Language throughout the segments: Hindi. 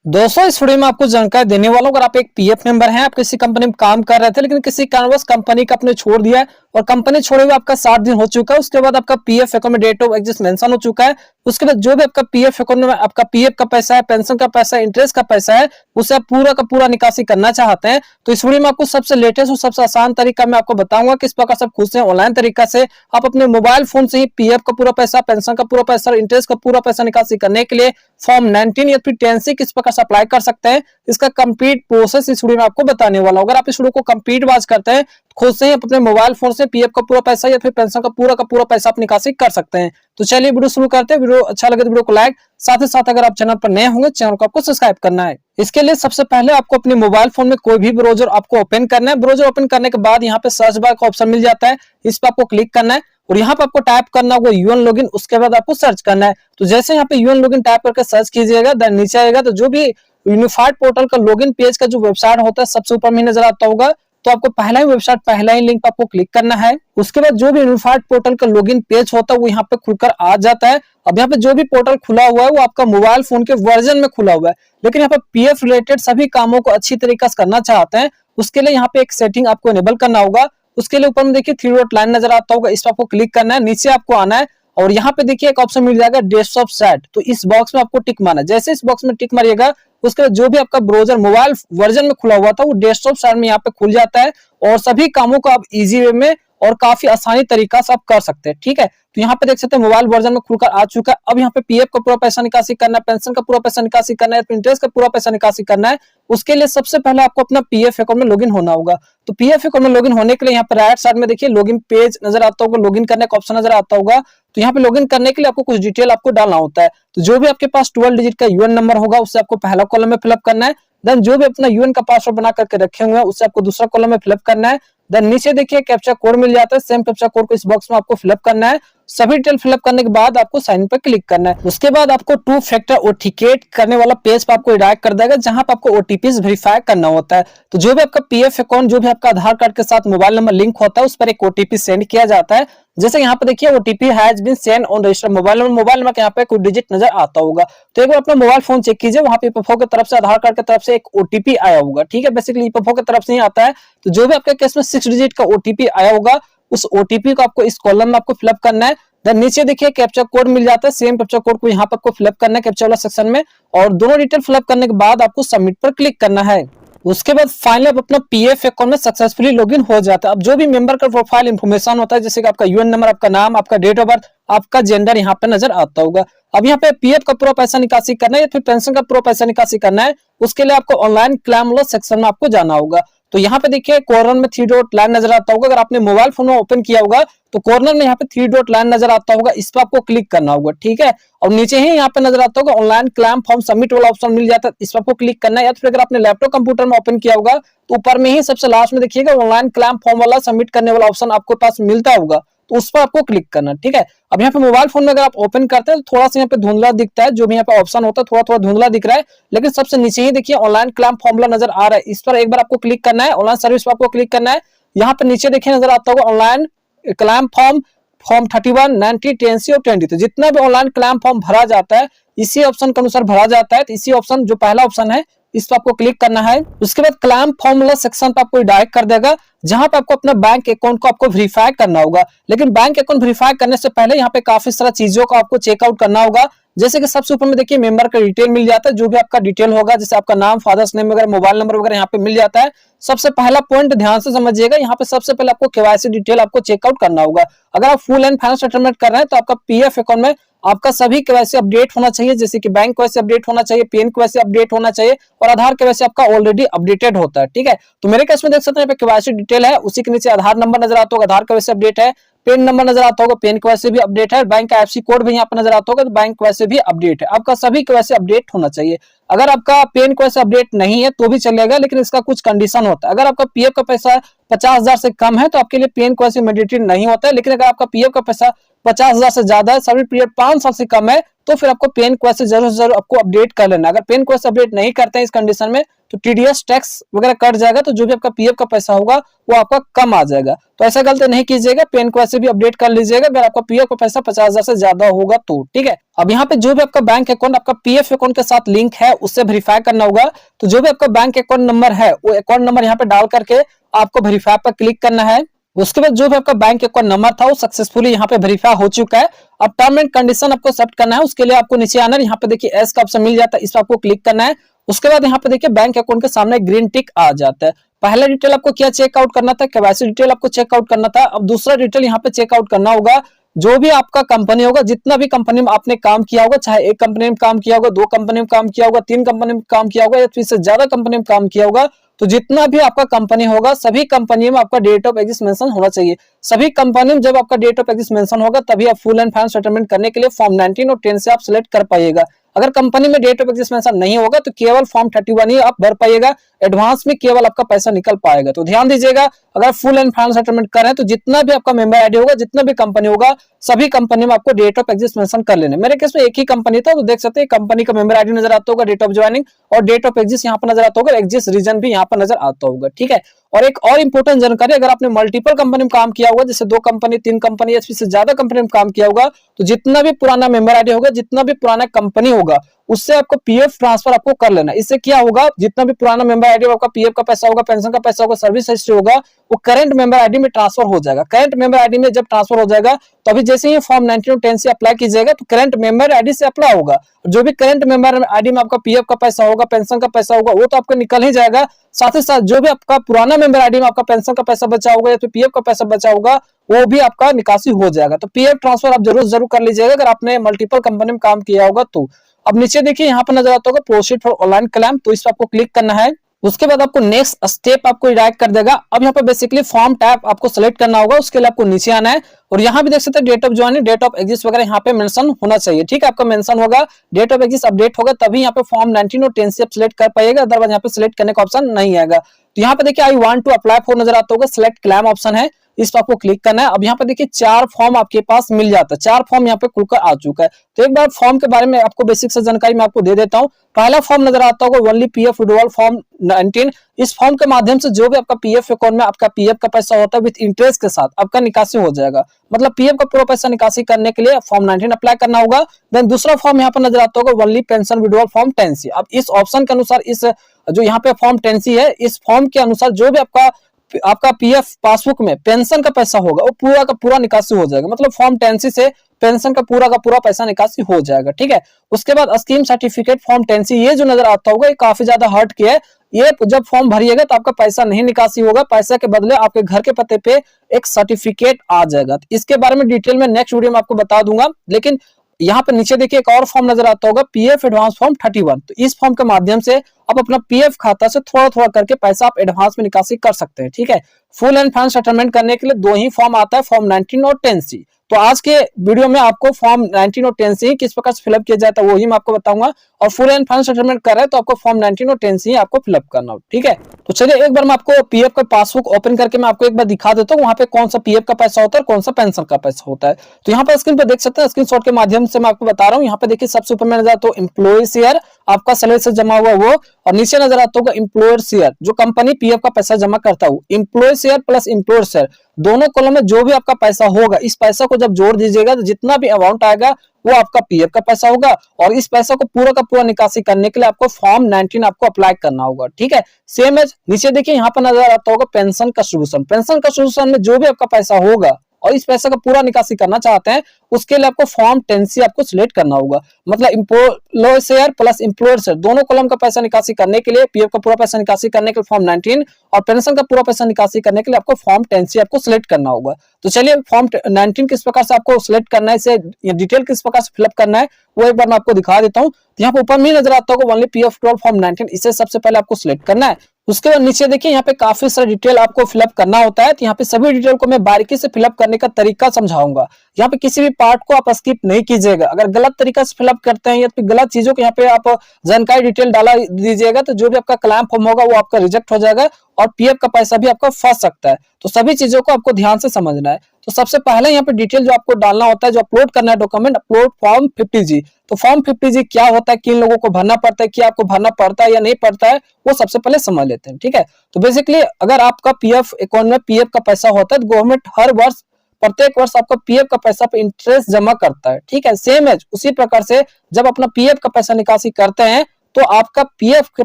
दोस्तों इस वीडियो में आपको जानकारी देने वाला हूं। अगर आप एक पीएफ मेंबर हैं, आप किसी कंपनी में काम कर रहे थे लेकिन किसी कारणवश कंपनी का आपने छोड़ दिया है और कंपनी छोड़े हुए आपका 7 दिन हो चुका है, उसके बाद आपका पीएफ अकाउंट में डेट ऑफ एग्जिस्ट मेंशन हो चुका है। उसके बाद जो भी आपका पीएफ अकाउंट में आपका पीएफ का पैसा है, पेंशन का पैसा है, इंटरेस्ट का पैसा है, उसे आप पूरा का पूरा निकासी करना चाहते हैं तो इस वीडियो में आपको सबसे लेटेस्ट और सबसे आसान तरीका मैं आपको बताऊंगा किस प्रकार से खुद से ऑनलाइन तरीका से आप अपने मोबाइल फोन से ही पीएफ का पूरा पैसा, पेंशन का पूरा पैसा, इंटरेस्ट का पूरा पैसा निकासी करने के लिए फॉर्म 19 या फिर 10 से किस प्रकार से अप्लाई कर सकते हैं। इसका कंप्लीट प्रोसेस इस वीडियो में आपको बताने वाला हूं। अगर आप इस वीडियो को कंप्लीट वॉच करते हैं खुद से ही अपने मोबाइल फोन से पीएफ का पूरा पैसा या फिर पेंशन का पूरा पैसा आप निकासी कर सकते हैं। तो चलिए वीडियो शुरू करते हैं। वीडियो अच्छा लगे तो वीडियो को लाइक, साथ ही साथ अगर आप चैनल पर नए होंगे चैनल को आपको सब्सक्राइब करना है। इसके लिए सबसे पहले आपको अपने मोबाइल फोन में कोई भी ब्राउजर आपको ओपन करना है। ब्राउजर ओपन करने के बाद यहाँ पे सर्च बार का ऑप्शन मिल जाता है, इस पर आपको क्लिक करना है और यहाँ पे आपको टाइप करना होगा यूएन लॉगिन। उसके बाद आपको सर्च करना है। तो जैसे यहाँ पे यूएन लॉगिन टाइप करके सर्च कीजिएगा, देन नीचे आएगा तो जो भी यूनिफाइड पोर्टल का लॉगिन पेज का जो वेबसाइट होता है सबसे ऊपर में नजर आता होगा, तो आपको पहला ही वेबसाइट, पहला ही लिंक पर आपको क्लिक करना है। उसके बाद जो भी यूनिफाइड पोर्टल का लॉगिन पेज होता है वो यहाँ पे खुलकर आ जाता है। अब यहाँ पे जो भी पोर्टल खुला हुआ है वो आपका मोबाइल फोन के वर्जन में खुला हुआ है, लेकिन यहाँ पे पीएफ रिलेटेड सभी कामों को अच्छी तरीके से करना चाहते हैं उसके लिए यहाँ पे एक सेटिंग आपको इनेबल करना होगा। उसके लिए ऊपर में देखिए 3 डॉट लाइन नजर आता होगा, इस पर आपको क्लिक करना है। नीचे आपको आना है और यहाँ पे देखिए एक ऑप्शन मिल जाएगा डेस्कटॉप सेट, तो इस बॉक्स में आपको टिक मारना है। जैसे इस बॉक्स में टिक मारिएगा उसके बाद जो भी आपका ब्राउजर मोबाइल वर्जन में खुला हुआ था वो डेस्कटॉप साइड में यहाँ पे खुल जाता है और सभी कामों को आप इजी वे में और काफी आसानी तरीका से आप कर सकते हैं। ठीक है, तो यहाँ पे देख सकते हैं मोबाइल वर्जन में खुलकर आ चुका है। अब यहाँ पे पीएफ का पूरा पैसा निकासी करना है, पेंशन का पूरा पैसा निकासी करना है, इंटरेस्ट का पूरा पैसा निकासी करना है। उसके लिए सबसे पहले आपको अपना पीएफ अकाउंट में लॉगिन होना होगा। तो पीएफ अकाउंट में लॉगिन होने के लिए यहाँ पे राइट साइड में देखिए लॉगिन पेज नजर आता होगा, लॉगिन करने का ऑप्शन नजर आता होगा। तो यहाँ पे लॉगिन करने के लिए आपको कुछ डिटेल आपको डालना होता है। तो जो भी आपके पास 12 डिजिट का यूएन नंबर होगा उससे आपको पहला कॉलम में फिलअप करना है। देन जो भी अपना यूएन का पासवर्ड बना करके रखे हुए हैं उससे आपको दूसरा कॉलम में फिलअप करना है। देन नीचे देखिए कैप्चा कोड मिल जाता है, सेम कैप्चा कोड को इस बॉक्स में आपको फिलअप करना है। सभी डिटेल फिलअप करने के बाद आपको साइन पर क्लिक करना है। उसके बाद आपको 2 फैक्टर ऑथेंटिकेट करने वाला पेज पर आपको डायरेक्ट कर देगा जहां पर आपको ओटीपी वेरीफाई करना होता है। तो जो भी आपका पीएफ अकाउंट, जो भी आपका आधार कार्ड के साथ मोबाइल नंबर लिंक होता है उस पर एक ओटीपी सेंड किया जाता है। जैसे यहाँ पे देखिए OTP has been send on registered mobile number, mobile number के यहाँ पे कुछ डिजिट नजर आता होगा। तो एक बार अपना मोबाइल फोन चेक कीजिए, वहां पे ईपीएफओ की तरफ से, आधार कार्ड की तरफ से एक ओटीपी आया होगा। ठीक है, बेसिकली ईपीएफओ की तरफ से ही आता है। तो जो भी आपके केस में 6 डिजिट का ओटीपी आया होगा उस ओटीपी को आपको इस कॉलम में आपको फिलअप करना है। देन नीचे देखिए कैप्चा कोड मिल जाता है, सेम कैप्चा कोड को यहाँ पर आपको फिलअप करना है कैप्चा वाला सेक्शन में और दोनों डिटेल फिलअप करने के बाद आपको सबमिट पर क्लिक करना है। उसके बाद फाइनली आप अपना पीएफ अकाउंट में सक्सेसफुली लॉगिन हो जाता है। अब जो भी मेंबर का प्रोफाइल इंफॉर्मेशन होता है जैसे कि आपका यूएन नंबर, आपका नाम, आपका डेट ऑफ बर्थ, आपका जेंडर यहाँ पे नजर आता होगा। अब यहाँ पे पीएफ का पूरा पैसा निकासी करना है या फिर पेंशन का पूरा पैसा निकासी करना है उसके लिए आपको ऑनलाइन क्लेम वाला सेक्शन में आपको जाना होगा। तो यहाँ पे देखिए कॉर्नर में 3 डॉट लाइन नजर आता होगा। अगर आपने मोबाइल फोन में ओपन किया होगा तो कॉर्नर में यहाँ पे 3 डॉट लाइन नजर आता होगा, इस पर आपको क्लिक करना होगा। ठीक है, और नीचे ही यहाँ पे नजर आता होगा ऑनलाइन क्लेम फॉर्म सबमिट वाला ऑप्शन मिल जाता है, इस पर आपको क्लिक करना है। या फिर अगर आपने लैपटॉप कंप्यूटर में ओपन किया होगा तो ऊपर में ही सबसे लास्ट में देखिएगा ऑनलाइन क्लेम फॉर्म वाला सबमिट करने वाला ऑप्शन आपके पास मिलता होगा, तो उस पर आपको क्लिक करना। ठीक है, अब यहाँ पे मोबाइल फोन में अगर आप ओपन करते हैं तो थोड़ा सा यहाँ पे धुंधला दिखता है, जो भी यहाँ पे ऑप्शन होता है थोड़ा थोड़ा धुंधला दिख रहा है, लेकिन सबसे नीचे ही देखिए ऑनलाइन क्लेम फॉर्मूला नजर आ रहा है, इस पर एक बार आपको क्लिक करना है। ऑनलाइन सर्विस पर आपको क्लिक करना है। यहाँ पे नीचे देखिए नजर आता होगा ऑनलाइन क्लेम फॉर्म 31, 90, 10C और 20। तो जितना भी ऑनलाइन क्लेम फॉर्म भरा जाता है इसी ऑप्शन के अनुसार भरा जाता है। तो इसी ऑप्शन जो पहला ऑप्शन है इस पर आपको क्लिक करना है। उसके बाद क्लेम फॉर्मूला सेक्शन पर आपको डायरेक्ट कर देगा जहां पे आपको अपना बैंक अकाउंट को आपको वेरीफाई करना होगा। लेकिन बैंक अकाउंट वेरीफाई करने से पहले यहाँ पे काफी सारा चीजों को आपको चेकआउट करना होगा। जैसे कि सबसे ऊपर में देखिए मेंबर का डिटेल मिल जाता है, जो भी आपका डिटेल होगा जैसे आपका नाम, फादर्स नेम वगैरह, मोबाइल नंबर वगैरह यहाँ पे मिल जाता है। सबसे पहला पॉइंट ध्यान से समझिएगा, यहाँ पे सबसे पहले आपको केवाईसी डिटेल आपको चेकआउट करना होगा। अगर आप फुल एंड फाइनल सेटलमेंट कर रहे हैं तो आपका पीएफ अकाउंट में आपका सभी केवाईसी अपडेट होना चाहिए, जैसे कि बैंक केवाईसी अपडेट होना चाहिए, पैन केवाईसी अपडेट होना चाहिए और आधार केवाईसी आपका ऑलरेडी अपडेटेड होता है। ठीक है, तो मेरे केस में देख सकते हैं केवाईसी डिटेल है, उसी के नीचे आधार नंबर नजर आता होगा, आधार केवाईसी अपडेट है, पेन नंबर नजर आता होगा, पेन केवाईसी भी अपडेट है, बैंक का आईएफएससी कोड भी यहाँ पर नजर आता होगा, तो बैंक केवाईसी भी अपडेट है। आपका सभी केवाईसी अपडेट होना चाहिए। अगर आपका पेन केवाईसी अपडेट नहीं है तो भी चलेगा, लेकिन इसका कुछ कंडीशन होता है। अगर आपका पीएफ का पैसा 50,000 से कम है तो आपके लिए पेन केवाईसी मैंडेटरी नहीं होता है, लेकिन अगर आपका पीएफ का पैसा 50,000 से ज्यादा है, सर्विस पीरियड 5 साल से कम है, तो फिर आपको पेन क्वेश्चन जरूर आपको अपडेट कर लेना। अगर पेन क्वेश्चन अपडेट नहीं करते हैं इस कंडीशन में तो टीडीएस टैक्स वगैरह कट जाएगा, तो जो भी आपका पीएफ का पैसा होगा वो आपका कम आ जाएगा। तो ऐसा गलती नहीं कीजिएगा, पेन क्वेश्चन भी अपडेट कर लीजिएगा अगर आपका पीएफ का पैसा 50,000 से ज्यादा होगा तो। ठीक है, अब यहाँ पे जो भी आपका बैंक अकाउंट आपका पीएफ अकाउंट के साथ लिंक है उससे वेरीफाई करना होगा। तो जो भी आपका बैंक अकाउंट नंबर है वो अकाउंट नंबर यहाँ पे डाल करके आपको वेरीफाई पर क्लिक करना है। उसके बाद जो भी आपका बैंक अकाउंट नंबर था वो सक्सेसफुली यहाँ पे वेरीफाई हो चुका है। अब टर्म एंड कंडीशन आपको सेट करना है, उसके लिए आपको नीचे आना है, यहाँ पे देखिए एस का ऑप्शन मिल जाता है, इस पर आपको क्लिक करना है। उसके बाद यहाँ पे देखिए बैंक अकाउंट के सामने ग्रीन टिक आ जाता है। पहला डिटेल आपको क्या चेकआउट करना था, केवाईसी डिटेल आपको चेकआउट करना था। अब दूसरा डिटेल यहाँ पे चेकआउट करना होगा, जो भी आपका कंपनी होगा, जितना भी कंपनी में आपने काम किया होगा, चाहे एक कंपनी में काम किया होगा, 2 कंपनी में काम किया होगा, 3 कंपनी में काम किया होगा या फिर से ज्यादा कंपनी में काम किया होगा, तो जितना भी आपका कंपनी होगा सभी कंपनी में आपका डेट ऑफ एग्जिस्ट मेंशन होना चाहिए। सभी कंपनी में जब आपका डेट ऑफ एग्जिस्ट मेंशन होगा तभी आप फुल एंड फाइनल सेटलमेंट करने के लिए फॉर्म 19 और 10 से आप सिलेक्ट कर पाइएगा। अगर कंपनी में डेट ऑफ एग्जिस्ट मेंशन नहीं होगा तो केवल फॉर्म 31 ही आप भर पाइएगा, एडवांस में केवल आपका पैसा निकल पाएगा। तो ध्यान दीजिएगा, अगर फुल एंड फाइनल सेटलमेंट कर रहे हैं तो जितना भी आपका मेंबर आईडी होगा, जितना भी कंपनी होगा, सभी कंपनी में आपको डेट ऑफ एग्जिस्ट मेंशन कर लेना। मेरे केस में एक ही कंपनी था, तो देख सकते हैं कंपनी का मेंबर आईडी नजर आता होगा, डेट ऑफ ज्वाइनिंग और डेट ऑफ एग्जिस्ट यहाँ पर नजर आता होगा, एग्जिस्ट रीजन भी यहाँ पर नजर आता होगा। ठीक है, और एक और इंपॉर्टेंट जानकारी, अगर आपने मल्टीपल कंपनी में काम किया होगा, जैसे 2 कंपनी 3 कंपनी या से ज्यादा कंपनी में काम किया होगा, तो जितना भी पुराना मेंबर आईडी होगा, जितना भी पुराना कंपनी होगा, उससे आपको पीएफ ट्रांसफर आपको कर लेना। इससे क्या होगा, जितना भी पुराना मेंबर आईडी आपका पीएफ का पैसा होगा, पेंशन का पैसा होगा, सर्विस हिस्ट्री होगा, वो करंट मेंबर आईडी में ट्रांसफर हो जाएगा। करंट मेंबर आईडी में जब ट्रांसफर हो जाएगा तो अभी जैसे ही फॉर्म 19 और 10 से अप्लाई कीजिएगा तो करंट मेंबर आईडी से अप्लाई होगा। जो भी करंट मेंबर आईडी में आपका पीएफ का पैसा होगा, पेंशन का पैसा होगा, वो तो आपका निकल ही जाएगा। साथ ही साथ जो भी आपका पुराना मेंबर आईडी में आपका पेंशन का पैसा बचा होगा या फिर पीएफ का पैसा बचा होगा, वो भी आपका निकासी हो जाएगा। तो पीएफ ट्रांसफर आप जरूर कर लीजिएगा अगर आपने मल्टीपल कंपनी में काम किया होगा तो। अब नीचे देखिए यहाँ पर नजर आता होगा प्रोसीड फॉर ऑनलाइन क्लेम, तो इस पर आपको क्लिक करना है। उसके बाद आपको नेक्स्ट स्टेप आपको डायरेक्ट कर देगा। अब यहाँ पे बेसिकली फॉर्म टैब आपको सेलेक्ट करना होगा, उसके लिए आपको नीचे आना है और यहाँ भी देख सकते हैं date of joining, date of exist वगैरह यहाँ पे मेंशन होना चाहिए। ठीक है, आपका मेंशन होगा, डेट ऑफ एग्जिस्ट अपडेट होगा तभी यहाँ पे फॉर्म 19 और 10 से आप सिलेक्ट कर पाइएगा, अदरवाइज यहाँ पे सिलेक्ट करने का ऑप्शन नहीं आएगा। तो यहाँ पे देखिए I want to apply for नजर आता होगा, सिलेक्ट क्लेम ऑप्शन है, इस पर आपको क्लिक करना है। अब यहाँ पे देखिए 4 फॉर्म आपके पास मिल जाता है, 4 फॉर्म यहाँ पे खुलकर आ चुका है। तो एक बार फॉर्म के बारे में आपको बेसिक से जानकारी मैं आपको दे देता हूँ। पहला फॉर्म नजर आता होगा ओनली पीएफ विड्रॉल फॉर्म 19। इस फॉर्म के माध्यम से जो भी आपका पीएफ अकाउंट में आपका पीएफ का पैसा होता है विद इंटरेस्ट के साथ आपका निकासी हो जाएगा। मतलब पीएफ का पूरा पैसा निकासी करने के लिए फॉर्म 19 अप्लाई करना होगा। देन दूसरा फॉर्म यहाँ पर नजर आता होगा only pension withdrawal form 10C। अब इस ऑप्शन के अनुसार इस जो यहाँ पे फॉर्म 10C है, इस फॉर्म के अनुसार जो भी आपका पीएफ पासबुक में पेंशन का पैसा होगा वो पूरा का पूरा निकासी हो जाएगा। मतलब फॉर्म 10C से पेंशन का पूरा पैसा निकासी हो जाएगा। ठीक है, उसके बाद स्कीम सर्टिफिकेट फॉर्म 10C, ये जो नजर आता होगा ये काफी ज्यादा हट के है। ये जब फॉर्म भरिएगा तो आपका पैसा नहीं निकासी होगा, पैसे के बदले आपके घर के पते पे एक सर्टिफिकेट आ जाएगा। इसके बारे में डिटेल में नेक्स्ट वीडियो में आपको बता दूंगा। लेकिन यहाँ पे नीचे देखिए एक और फॉर्म नजर आता होगा पीएफ एडवांस फॉर्म 31। तो इस फॉर्म के माध्यम से आप अपना पीएफ खाता से थोड़ा करके पैसा आप एडवांस में निकासी कर सकते हैं। ठीक है, फुल एंड फाइनल सेटलमेंट करने के लिए 2 ही फॉर्म आता है, फॉर्म 19 और 10C। तो आज के वीडियो में आपको फॉर्म 19 और 10C किस प्रकार से फिलअप किया जाता है वही मैं आपको बताऊंगा, और फुल एंड फाइनल सेटलमेंट कर रहे हैं तो आपको फॉर्म 19 और 10C आपको फिलअप करना हो। ठीक है, तो चलिए एक बार मैं आपको पीएफ का पासबुक ओपन करके मैं आपको एक बार दिखा देता हूँ वहां पे कौन सा पीएफ का पैसा होता है और कौन सा पेंशन का पैसा होता है। तो यहाँ पर स्क्रीन पे देख सकते हैं, स्क्रीनशॉट के माध्यम से मैं आपको बता रहा हूँ। यहाँ पे देखिए सबसे ऊपर में नजर आता है एम्प्लॉय शेयर, आपका सैलरी से जमा हुआ वो, और नीचे नजर आता होगा एम्प्लॉयर शेयर, जो कंपनी पीएफ का पैसा जमा करता है। Employee share plus employer share दोनों कॉलम में जो भी आपका पैसा होगा, इस पैसा को जब जोड़ दीजिएगा तो जितना भी अमाउंट आएगा वो आपका पीएफ का पैसा होगा, और इस पैसा को पूरा का पूरा निकासी करने के लिए आपको फॉर्म 19 आपको अप्लाई करना होगा। ठीक है, सेम एज नीचे देखिए यहाँ पर नजर आता होगा पेंशन कंट्रीब्यूशन। पेंशन कंट्रीब्यूशन में जो भी आपका पैसा होगा और इस पैसा का पूरा निकासी करना चाहते हैं उसके लिए आपको फॉर्म 10C आपको सिलेक्ट करना होगा। मतलब employee share plus employer share दोनों कॉलम का पैसा निकासी करने के लिए, पीएफ का पूरा पैसा निकासी करने के लिए फॉर्म 19 और पेंशन का पूरा पैसा निकासी करने के लिए आपको फॉर्म 10C आपको सिलेक्ट करना होगा। तो चलिए फॉर्म 19 किस प्रकार से आपको सिलेक्ट करना है, इसे डिटेल किस प्रकार से फिलअप करना है वो एक बार मैं आपको दिखा देता हूँ। यहाँ पे ऊपर में नजर आता होगा ओनली पीएफ विड्रॉल फॉर्म 19, इसे सबसे पहले आपको सिलेक्ट करना है। उसके बाद नीचे देखिए यहाँ पे काफी सारा डिटेल आपको फिलअप करना होता है। तो यहाँ पे सभी डिटेल को मैं बारीकी से फिलअप करने का तरीका समझाऊंगा। यहाँ पे किसी भी पार्ट को आप स्किप नहीं कीजिएगा। अगर गलत तरीका से फिलअप करते हैं या फिर गलत चीजों को यहाँ पे आप जानकारी डिटेल डाला दीजिएगा तो जो भी आपका क्लेम फॉर्म होगा वो आपका रिजेक्ट हो जाएगा और पीएफ का पैसा भी आपका फंस सकता है। तो सभी चीजों को आपको ध्यान से समझना है। तो सबसे पहले यहाँ पे डिटेल जो आपको डालना होता है, जो अपलोड करना है डॉक्यूमेंट, अपलोड फॉर्म 50G। तो फॉर्म 50G क्या होता है, किन लोगों को भरना पड़ता है, क्या आपको भरना पड़ता है या नहीं पड़ता है, वो सबसे पहले समझ लेते हैं। ठीक है, तो बेसिकली अगर आपका पीएफ अकाउंट में पीएफ का पैसा होता है तो गवर्नमेंट हर वर्ष प्रत्येक वर्ष आपका पीएफ का पैसा पे इंटरेस्ट जमा करता है। ठीक है, सेम एज उसी प्रकार से जब अपना पीएफ का पैसा निकासी करते हैं तो आपका पीएफ के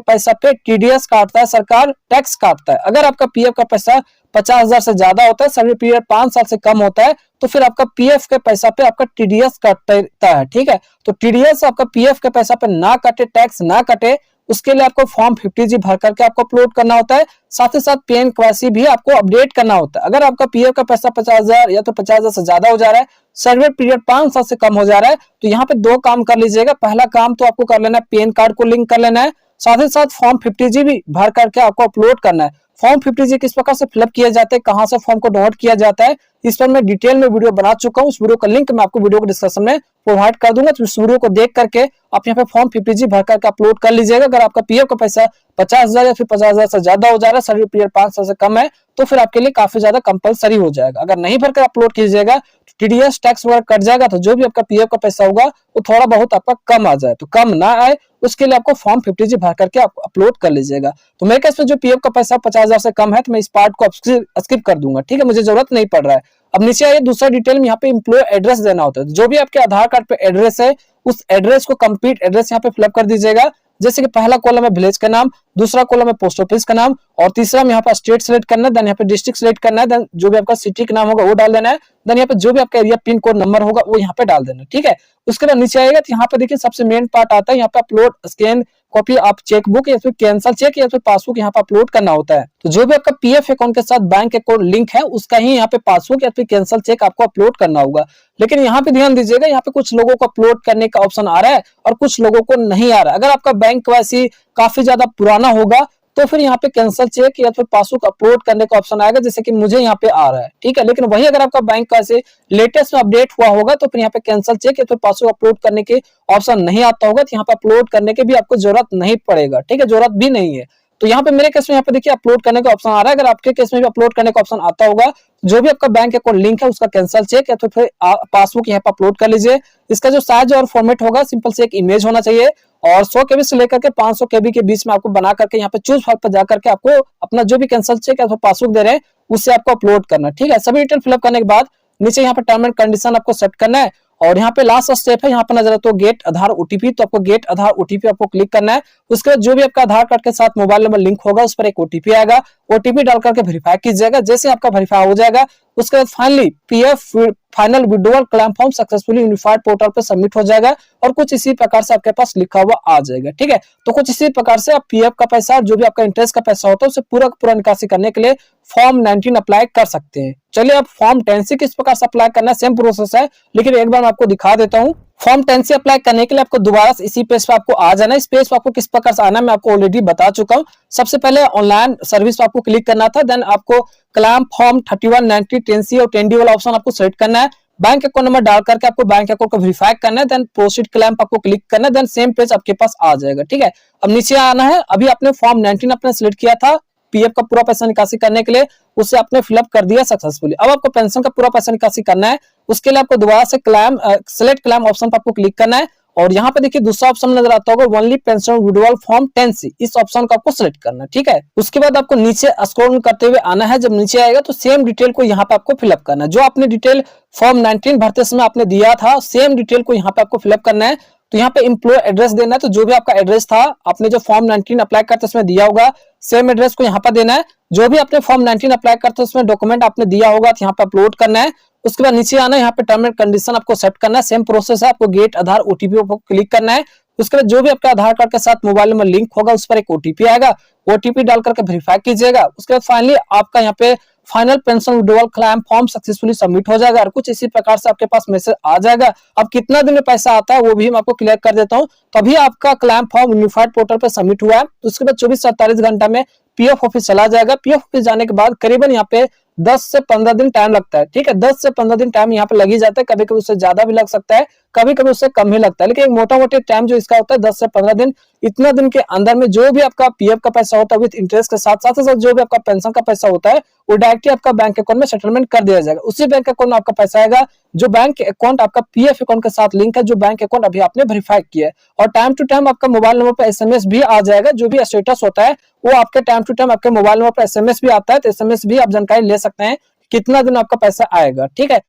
पैसा पे टीडीएस काटता है, सरकार टैक्स काटता है। अगर आपका पीएफ का पैसा 50,000 से ज्यादा होता है, सर्विस पीरियड 5 साल से कम होता है, तो फिर आपका पीएफ के पैसा पे आपका टीडीएस काटता है। ठीक है, तो टीडीएस आपका पीएफ के पैसा पे ना कटे, टैक्स ना कटे, उसके लिए आपको फॉर्म 50G भर करके आपको अपलोड करना होता है। साथ ही साथ पीएन KYC भी आपको अपडेट करना होता है। अगर आपका पीएफ का पैसा 50,000 या तो 50,000 से ज्यादा हो जा रहा है, सर्विस पीरियड 5 साल से कम हो जा रहा है, तो यहाँ पे 2 काम कर लीजिएगा। पहला काम तो आपको कर लेना है, पैन कार्ड को लिंक कर लेना है, साथ ही साथ फॉर्म 50G भी भर करके आपको अपलोड करना है। फॉर्म 50G किस प्रकार से फिलअप किया जाता है, कहां से फॉर्म को डाउनलोड किया जाता है, इस पर मैं डिटेल में वीडियो बना चुका हूं। उस वीडियो का लिंक मैं आपको वीडियो को डिस्क्रिप्शन में प्रोवाइड कर दूंगा। तो इस वीडियो को देख करके आप यहाँ पे फॉर्म 50G भर करके अपलोड कर लीजिएगा। अगर आपका पीएफ का पैसा 50,000 या फिर 50,000 से ज्यादा हो जा रहा है, सर्विस पीरियड 5 साल से कम है, तो फिर आपके लिए काफी ज्यादा कंपलसरी हो जाएगा। अगर नहीं भरकर अपलोड कीजिएगा तो टीडीएस टैक्स वगैरह कट जाएगा, तो जो भी आपका पीएफ का पैसा होगा वो थोड़ा बहुत आपका कम आ जाए। तो कम ना आए उसके लिए आपको फॉर्म 50G भर करके आप अपलोड कर लीजिएगा। तो मेरे केस में जो पीएफ का पैसा 50,000 से कम है तो मैं इस पार्ट को स्किप कर दूंगा। ठीक है, मुझे जरूरत नहीं पड़ रहा है। अब नीचे आइए, दूसरा डिटेल में यहाँ पे एम्प्लॉय एड्रेस देना होता है। जो भी आपके आधार कार्ड पे एड्रेस है उस एड्रेस को कंप्लीट एड्रेस यहाँ पे फिलअप कर दीजिएगा। जैसे कि पहला कॉलम है विलेज का नाम, दूसरा कॉलम है पोस्ट ऑफिस का नाम, और तीसरा में यहाँ पे स्टेट सिलेक्ट करना है, देन यहाँ पे डिस्ट्रिक्ट सिलेक्ट करना है, देन जो भी आपका सिटी का नाम होगा वो डाल देना है, देन यहाँ पे जो भी आपका एरिया पिन कोड नंबर होगा वो यहाँ पे डाल देना। ठीक है, उसके बाद नीचे आएगा तो यहाँ पे देखिए सबसे मेन पार्ट आता है, यहाँ पे अपलोड स्कैन कॉपी आप चेकबुक या फिर कैंसल चेक या फिर पासबुक यहाँ पे अपलोड करना होता है। तो जो भी आपका पीएफ अकाउंट के साथ बैंक अकाउंट लिंक है उसका ही यहाँ पे पासबुक या फिर कैंसल चेक आपको अपलोड करना होगा। लेकिन यहाँ पे ध्यान दीजिएगा, यहाँ पे कुछ लोगों को अपलोड करने का ऑप्शन आ रहा है और कुछ लोगों को नहीं आ रहा है। अगर आपका बैंक KYC काफी ज्यादा पुराना होगा तो फिर यहाँ पे कैंसल चेक या फिर पासबुक अपलोड करने का ऑप्शन आएगा, जैसे कि मुझे यहाँ पे आ रहा है। ठीक है, लेकिन वही अगर आपका बैंक का से लेटेस्ट में अपडेट हुआ होगा तो फिर यहाँ पे कैंसल चेक या फिर पासबुक अपलोड करने के ऑप्शन नहीं आता होगा, तो यहाँ पे अपलोड करने के भी आपको जरूरत नहीं पड़ेगा। ठीक है, जरूरत भी नहीं है। तो यहाँ पे मेरे केस में यहाँ पे देखिए अपलोड करने का ऑप्शन आ रहा है। अगर आपके केस में भी अपलोड करने का ऑप्शन आता होगा, जो भी आपका बैंक अकाउंट लिंक है उसका कैंसल चेक या तो फिर पासबुक यहाँ पे अपलोड कर लीजिए। इसका जो साइज और फॉर्मेट होगा सिंपल से एक इमेज होना चाहिए और 100 KB से लेकर के 500 KB के बीच में आपको बना करके यहाँ पे चूज फाइल पर जाकर के आपको अपना जो भी कैंसल चेक या पासबुक दे रहे हैं उससे आपको अपलोड करना। ठीक है, सभी डिटेल फिलअप करने के बाद नीचे यहाँ पे टर्म एंड कंडीशन आपको सेट करना है और यहाँ पे लास्ट स्टेप है, यहाँ पे नजर आता है गेट आधार ओटीपी, तो आपको गेट आधार ओटीपी आपको क्लिक करना है। उसके बाद जो भी आपका आधार कार्ड के साथ मोबाइल नंबर लिंक होगा उस पर एक ओटीपी आएगा, ओटीपी डाल करके वेरीफाई कीजिएगा। जैसे आपका वेरीफाई हो जाएगा उसके बाद finally PF final withdrawal claim form successfully unified portal पे सबमिट हो जाएगा और कुछ इसी प्रकार से आपके पास लिखा हुआ आ जाएगा। ठीक है, तो कुछ इसी प्रकार से आप पीएफ का पैसा जो भी आपका इंटरेस्ट का पैसा होता है उसे पूरा निकासी करने के लिए फॉर्म 19 अप्लाई कर सकते हैं। चलिए अब फॉर्म 10C किस प्रकार से अप्लाई करना है, सेम प्रोसेस है लेकिन एक बार मैं आपको दिखा देता हूँ। फॉर्म 10C अप्लाई करने के लिए आपको दोबारा से इसी पेज पे आपको आ जाना है। इस पेज पे आपको किस प्रकार से आना है मैं आपको ऑलरेडी बता चुका हूँ। सबसे पहले ऑनलाइन सर्विस पे आपको क्लिक करना था, देन आपको क्लेम फॉर्म 31, 90, 10C और 10D वाला ऑप्शन आपको सेलेक्ट करना है। बैंक अकाउंट नंबर डाल करके आपको बैंक अकाउंट को वेरीफाई करना है, देन प्रोसीड क्लेम आपको क्लिक करना है, देन सेम पेज आपके पास आ जाएगा। ठीक है, अब नीचे आना है। अभी आपने फॉर्म 19 अपने सिलेक्ट किया था पीएफ का पूरा पैसा निकासी करने के लिए, उसे आपने फिलअप कर दिया सक्सेसफुली। अब आपको पेंशन का पूरा पैसा निकासी करना है, उसके लिए आपको दोबारा से क्लेम सिलेक्ट क्लेम ऑप्शन पर आपको क्लिक करना है और यहाँ पे देखिए दूसरा ऑप्शन नजर आता होगा only pension withdrawal form 10C, इस ऑप्शन को आपको सिलेक्ट करना है। ठीक है, उसके बाद आपको नीचे स्क्रॉल करते हुए आना है। जब नीचे आएगा तो सेम डिटेल को यहाँ पे आपको फिलअप करना है। जो आपने डिटेल फॉर्म 19 भरते समय आपने दिया था सेम डिटेल को यहाँ पे आपको फिलअप करना है। तो यहाँ पे एम्प्लॉय एड्रेस देना है, तो जो भी आपका एड्रेस था आपने जो फॉर्म 19 अप्लाई करते उसमें दिया होगा सेम एड्रेस को यहाँ पर देना है। जो भी आपने फॉर्म 19 अप्लाई करते उसमें डॉक्यूमेंट आपने दिया होगा तो यहाँ पे अपलोड करना है। उसके बाद नीचे आना है, यहाँ पे टर्म एंड कंडीशन आपको सेट करना है। सेम प्रोसेस है, आपको गेट आधार ओटीपी को क्लिक करना है। उसके बाद जो भी आपका आधार कार्ड के साथ मोबाइल नंबर लिंक होगा उस पर एक ओटीपी आएगा, ओटीपी डाल करके वेरीफाई कीजिएगा। उसके बाद फाइनली आपका यहाँ पे final pension withdrawal claim form successfully submit हो जाएगा और कुछ इसी प्रकार से आपके पास मैसेज आ जाएगा। अब कितना दिन में पैसा आता है वो भी मैं आपको क्लियर कर देता हूँ। तभी आपका क्लेम फॉर्म यूनिफाइड पोर्टल पर सबमिट हुआ है, तो उसके बाद 24 से 48 घंटा में पीएफ ऑफिस चला जाएगा। पीएफ ऑफिस जाने के बाद करीबन यहाँ पे 10 से 15 दिन टाइम लगता है। ठीक है, 10 से 15 दिन टाइम यहाँ पे लग ही जाता है, कभी कभी उससे ज्यादा भी लग सकता है, कभी कभी उससे कम ही लगता है, लेकिन एक मोटा मोटी टाइम जो इसका होता है 10 से 15 दिन। इतना दिन के अंदर में जो भी आपका पीएफ का पैसा होता है विद इंटरेस्ट के साथ साथ जो भी आपका पेंशन का पैसा होता है वो डायरेक्टली आपका बैंक अकाउंट में सेटलमेंट कर दिया जाएगा। उसी बैंक अकाउंट में आपका पैसा आएगा जो बैंक अकाउंट आपका पीएफ अकाउंट के साथ लिंक है, जो बैंक अकाउंट अभी आपने वेरीफाई किया है। और टाइम टू टाइम आपका मोबाइल नंबर पर एसएमएस भी आ जाएगा, जो भी स्टेटस होता है वो आपके टाइम टू टाइम आपके मोबाइल नंबर पर एसएमएस भी आता है, तो एसएमएस भी आप जानकारी ले सकते हैं कितना दिन आपका पैसा आएगा। ठीक है।